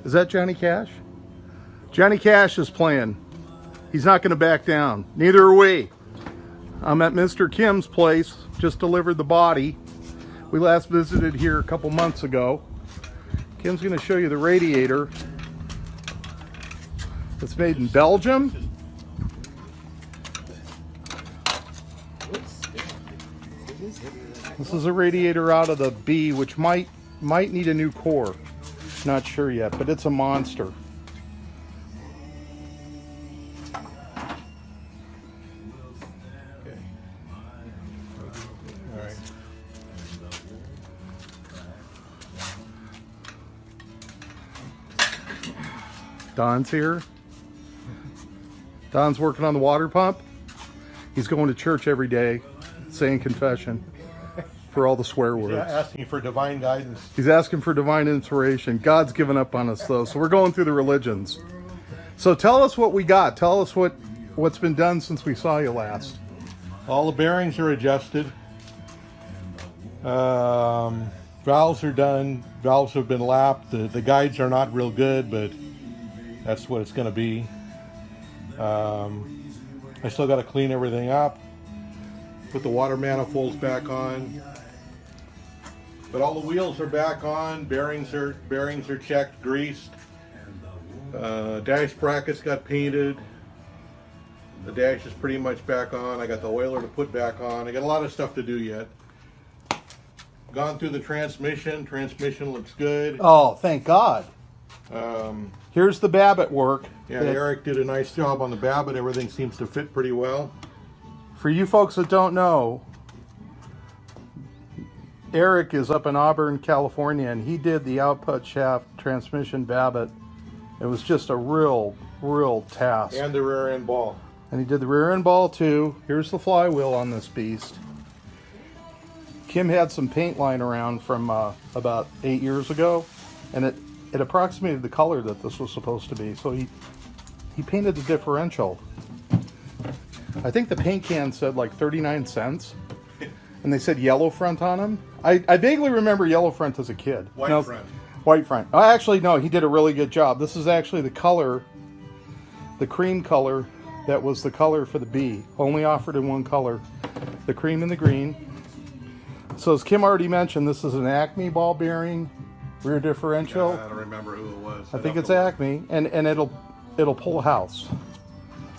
Is that Johnny Cash? Johnny Cash is playing. He's not going to back down. Neither are we. I'm at Mr. Kim's place. Just delivered the body. We last visited here a couple months ago. Kim's going to show you the radiator. It's made in Belgium. This is a radiator out of the B, which might need a new core. Not sure yet, but it's a monster. Okay. All right. Don's here. Don's working on the water pump. He's going to church every day, saying confession for all the swear words. He's asking for divine guidance. He's asking for divine inspiration. God's given up on us, though, so we're going through the religions. So tell us what we got. Tell us what's been done since we saw you last. All the bearings are adjusted. Valves are done. Valves have been lapped. The guides are not real good, but that's what it's going to be. I still got to clean everything up. Put the water manifolds back on. But all the wheels are back on. Bearings are checked, greased. Dash brackets got painted. The dash is pretty much back on. I got the oiler to put back on. I got a lot of stuff to do yet. Gone through the transmission. Transmission looks good. Oh, thank God. Here's the Babbitt work. Yeah, Eric did a nice job on the Babbitt. Everything seems to fit pretty well. For you folks that don't know, Eric is up in Auburn, California, and he did the output shaft transmission Babbitt. It was just a real task. And the rear end ball. And he did the rear end ball too. Here's the flywheel on this beast. Kim had some paint lying around from about 8 years ago, and it approximated the color that this was supposed to be. So he painted the differential. I think the paint can said like 39 cents, and they said yellow front on them. I vaguely remember yellow front as a kid. White front. White front. Oh, actually, no, he did a really good job. This is actually the color, the cream color, that was the color for the B. Only offered in one color, the cream and the green. So as Kim already mentioned, this is an Acme ball bearing, rear differential. I don't remember who it was. I think it's Acme, and it'll pull a house.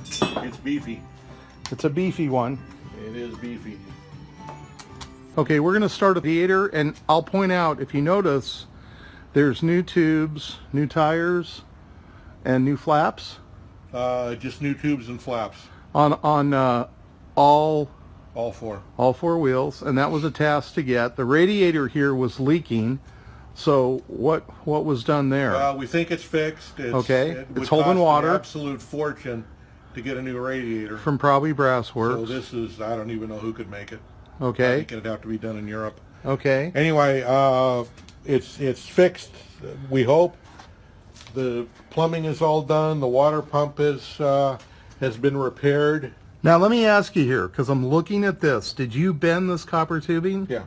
It's beefy. It's a beefy one. It is beefy. Okay, we're going to start a radiator, and I'll point out, if you notice, there's new tubes, new tires, and new flaps. Just new tubes and flaps. On all four wheels, and that was a task to get. The radiator here was leaking, so what was done there? We think it's fixed. It's holding water. An absolute fortune to get a new radiator. From probably Brassworks. So this is, I don't even know who could make it. Okay. I think it'd have to be done in Europe. Okay. Anyway, it's fixed, we hope. The plumbing is all done. The water pump has been repaired. Now let me ask you here, because I'm looking at this. Did you bend this copper tubing? Yeah.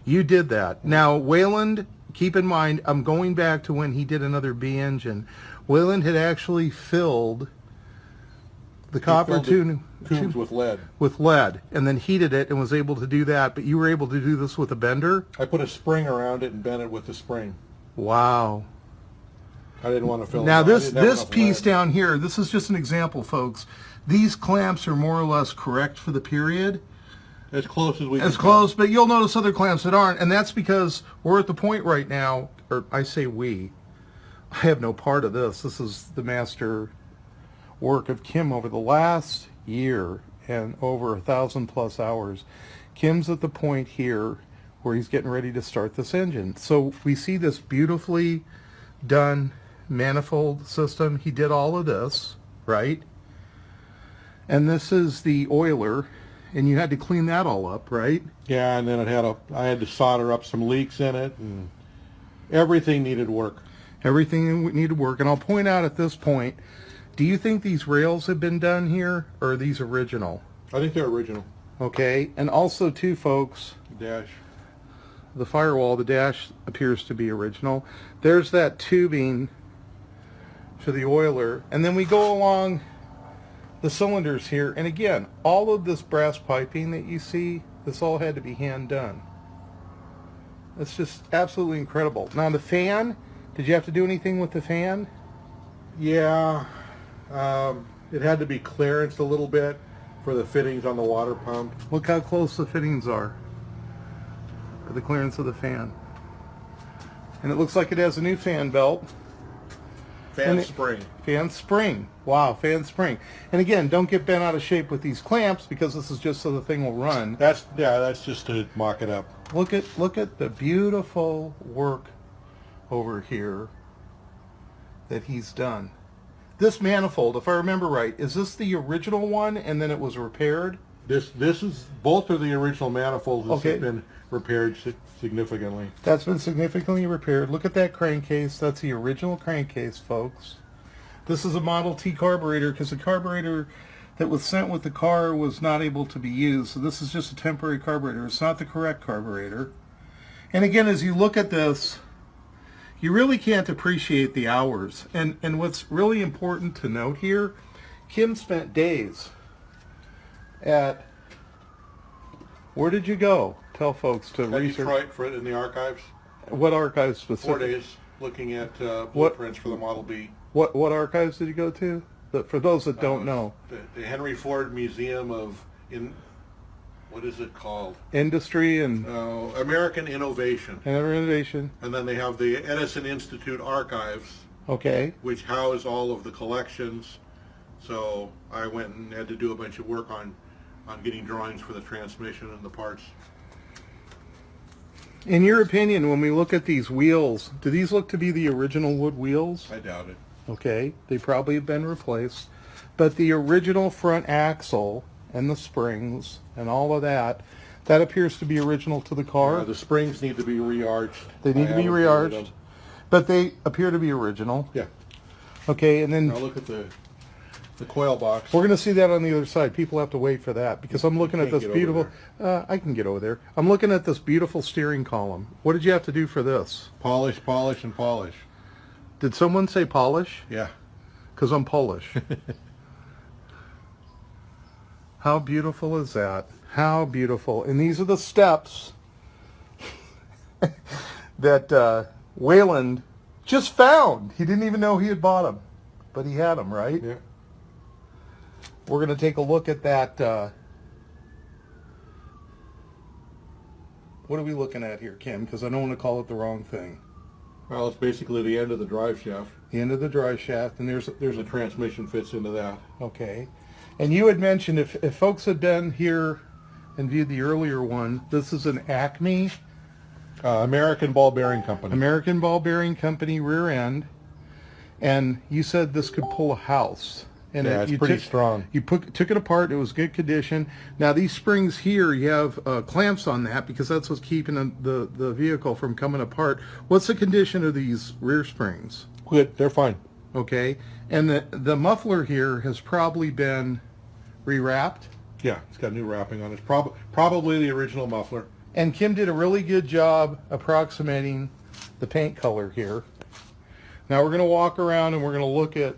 You did that. Now Wayland, keep in mind, I'm going back to when he did another B engine. Wayland had actually filled the copper tubes with lead. With lead, and then heated it and was able to do that, but you were able to do this with a bender? I put a spring around it and bent it with the spring. Wow. I didn't want to fill it. Now this piece down here, this is just an example, folks. These clamps are more or less correct for the period. As close as we can. As close, but you'll notice other clamps that aren't, and that's because we're at the point right now, or I say we, I have no part of this. This is the master work of Kim over the last year and over 1,000+ hours. Kim's at the point here where he's getting ready to start this engine. So we see this beautifully done manifold system. He did all of this, right? And this is the oiler, and you had to clean that all up, right? Yeah, and then I had to solder up some leaks in it, and everything needed work. Everything needed work, and I'll point out at this point, do you think these rails have been done here, or are these original? I think they're original. Okay, and also too, folks, Dash. The firewall, the dash appears to be original. There's that tubing to the oiler. And then we go along the cylinders here. And again, all of this brass piping that you see, this all had to be hand done. It's just absolutely incredible. Now the fan, did you have to do anything with the fan? Yeah, it had to be clearanced a little bit for the fittings on the water pump. Look how close the fittings are for the clearance of the fan. And it looks like it has a new fan belt. Fan spring. Fan spring. Wow, fan spring. And again, don't get bent out of shape with these clamps because this is just so the thing will run. That's just to mock it up. Look at the beautiful work over here that he's done. This manifold, if I remember right, is this the original one and then it was repaired? This is both of the original manifolds that Okay. have been repaired significantly. That's been significantly repaired. Look at that crankcase. That's the original crankcase, folks. This is a Model T carburetor because the carburetor that was sent with the car was not able to be used. So this is just a temporary carburetor. It's not the correct carburetor. And again, as you look at this, you really can't appreciate the hours. And what's really important to note here, Kim spent days at, where did you go? Tell folks to At research. Detroit for it in the archives. What archives 4 specifically? days looking at blueprints for the Model B. What archives did you go to? For those that don't know. The Henry Ford Museum of what is it called? Industry and American Innovation. Innovation. And then they have the Edison Institute Archives, Okay. which house all of the collections. So I went and had to do a bunch of work on getting drawings for the transmission and the parts. In your opinion, when we look at these wheels, do these look to be the original wood wheels? I doubt it. Okay, they probably have been replaced. But the original front axle and the springs and all of that, that appears to be original to the car. The springs need to be re-arched. They need to be re-arched, but they appear to be original. Yeah. Okay, and then Now look at the coil box. we're going to see that on the other side. People have to wait for that because I'm looking at can't this get over beautiful. I can get over there. I'm looking at this beautiful steering column. What did you have to do for this? Polish, polish, and polish. Did someone say polish? Yeah. Because I'm Polish. How beautiful is that? How beautiful. And these are the steps that Wayland just found. He didn't even know he had bought them, but he had them, right? Yeah. We're going to take a look at that. What are we looking at here, Kim? Because I don't want to call it the wrong thing. Well, it's basically the end of the drive shaft. The end of the drive shaft, and there's The transmission fits into that. okay. And you had mentioned if folks had been here and viewed the earlier one, this is an Acme American Ball Bearing Company. American Ball Bearing Company rear end, and you said this could pull a house. And Yeah, it's you pretty strong. You took it apart. It was good condition. Now these springs here, you have clamps on that because that's what's keeping the vehicle from coming apart. What's the condition of these rear springs? Good, they're fine. Okay, and the muffler here has probably been rewrapped. Yeah, it's got new wrapping on it. It's probably the original muffler. And Kim did a really good job approximating the paint color here. Now we're going to walk around and we're going to look at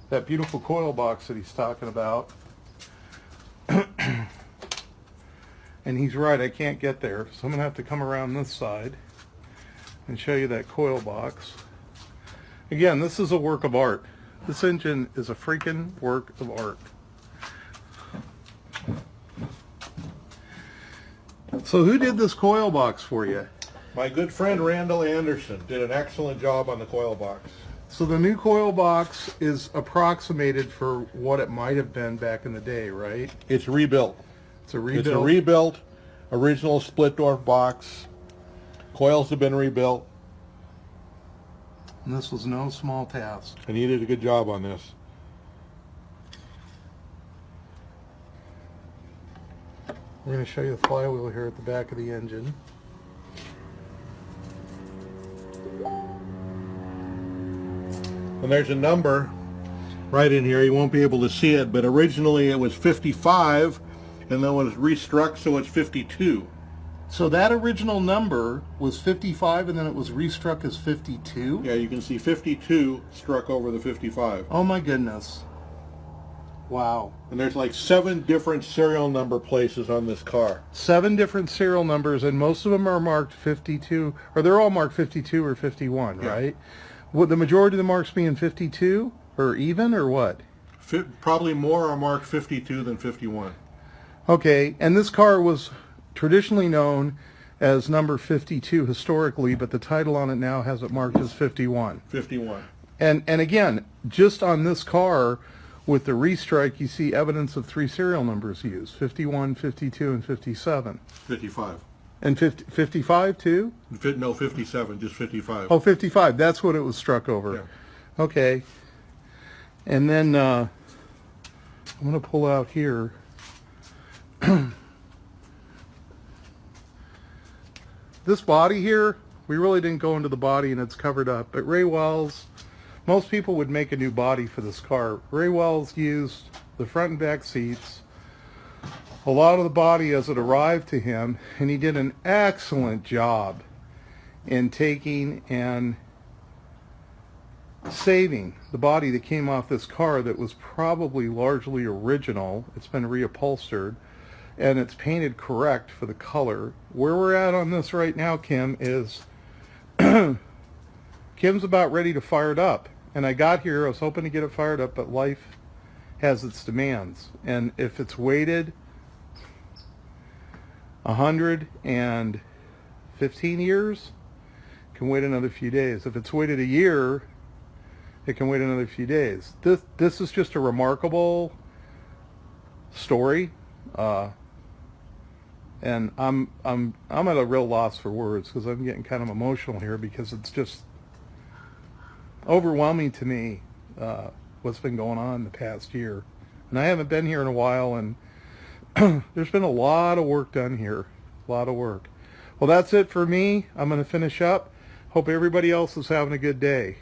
that beautiful coil box that he's talking about. And he's right, I can't get there. So I'm going to have to come around this side and show you that coil box. Again, this is a work of art. This engine is a freaking work of art. So who did this coil box for you? My good friend Randall Anderson did an excellent job on the coil box. So the new coil box is approximated for what it might have been back in the day, right? It's rebuilt. It's a rebuild. It's a rebuilt, original split door box. Coils have been rebuilt. And this was no small task. And he did a good job on this. We're going to show you the flywheel here at the back of the engine. And there's a number right in here. You won't be able to see it, but originally it was 55, and then it was restruck, so it's 52. So that original number was 55 and then it was restruck as 52? Yeah, you can see 52 struck over the 55. Oh my goodness. Wow. And there's like 7 different serial number places on this car. 7 different serial numbers, and most of them are marked 52, or they're all marked 52 or 51, Yeah. right? Would the majority of the marks being 52 or even, or what? Probably more are marked 52 than 51. Okay, and this car was traditionally known as number 52 historically, but the title on it now has it marked as 51. 51. And again, just on this car with the restrike, you see evidence of 3 serial numbers used: 51, 52, and 57. 55. And 55 too? No, 57, just 55. Oh, 55. That's what it was struck over. Yeah. Okay. And then I'm going to pull out here. This body here, we really didn't go into the body and it's covered up. But Ray Wells, most people would make a new body for this car. Ray Wells used the front and back seats, a lot of the body as it arrived to him, and he did an excellent job in taking and saving the body that came off this car that was probably largely original. It's been reupholstered and it's painted correct for the color. Where we're at on this right now, Kim, is Kim's about ready to fire it up. And I got here, I was hoping to get it fired up, but life has its demands. And if it's waited 115 years, it can wait another few days. If it's waited a year, it can wait another few days. This is just a remarkable story, and I'm at a real loss for words because I'm getting kind of emotional here because it's just overwhelming to me what's been going on in the past year. And I haven't been here in a while, and there's been a lot of work done here, a lot of work. Well, that's it for me. I'm going to finish up. Hope everybody else is having a good day.